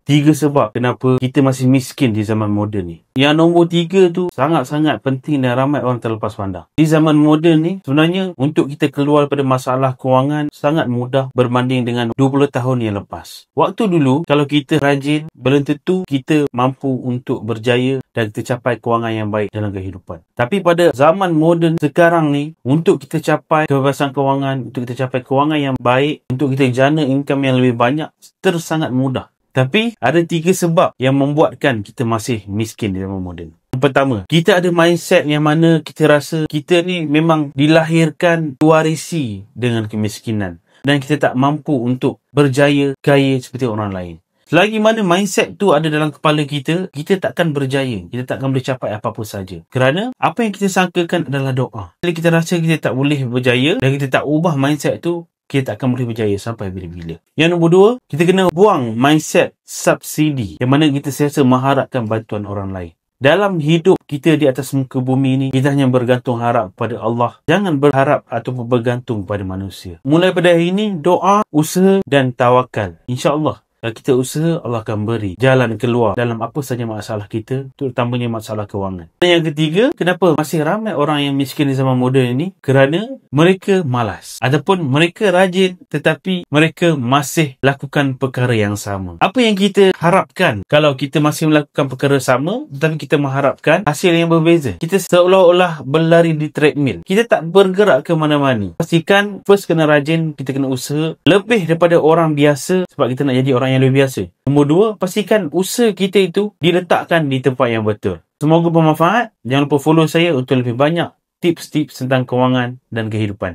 Tiga sebab kenapa kita masih miskin di zaman moden ni. Yang nombor tiga tu sangat-sangat penting dan ramai orang terlepas pandang. Di zaman moden ni, sebenarnya untuk kita keluar daripada masalah kewangan sangat mudah berbanding dengan 20 tahun yang lepas. Waktu dulu, kalau kita rajin, belum tentu kita mampu untuk berjaya dan kita capai kewangan yang baik dalam kehidupan. Tapi pada zaman moden sekarang ni, untuk kita capai kebebasan kewangan, untuk kita capai kewangan yang baik, untuk kita jana income yang lebih banyak, sangat mudah. Tapi ada tiga sebab yang membuatkan kita masih miskin di zaman moden. Yang pertama, kita ada mindset yang mana kita rasa kita ni memang dilahirkan diwarisi dengan kemiskinan dan kita tak mampu untuk berjaya kaya seperti orang lain. Selagi mana mindset tu ada dalam kepala kita, kita takkan berjaya. Kita takkan boleh capai apa-apa saja. Kerana apa yang kita sangkakan adalah doa. Bila kita rasa kita tak boleh berjaya dan kita tak ubah mindset tu, kita tak akan boleh berjaya sampai bila-bila. Yang nombor dua, kita kena buang mindset subsidi yang mana kita sentiasa mengharapkan bantuan orang lain. Dalam hidup kita di atas muka bumi ni, kita hanya bergantung harap pada Allah. Jangan berharap ataupun bergantung pada manusia. Mulai pada hari ini, doa, usaha dan tawakal. InsyaAllah, kalau kita usaha, Allah akan beri jalan keluar dalam apa saja masalah kita, terutamanya masalah kewangan. Dan yang ketiga, kenapa masih ramai orang yang miskin di zaman moden ini? Kerana mereka malas. Ataupun mereka rajin tetapi mereka masih lakukan perkara yang sama. Apa yang kita harapkan kalau kita masih melakukan perkara sama tetapi kita mengharapkan hasil yang berbeza? Kita seolah-olah berlari di treadmill. Kita tak bergerak ke mana-mana. Pastikan first kena rajin, kita kena usaha lebih daripada orang biasa sebab kita nak jadi orang yang lebih biasa. Nombor dua, pastikan usaha kita itu diletakkan di tempat yang betul. Semoga bermanfaat. Jangan lupa follow saya untuk lebih banyak tips-tips tentang kewangan dan kehidupan.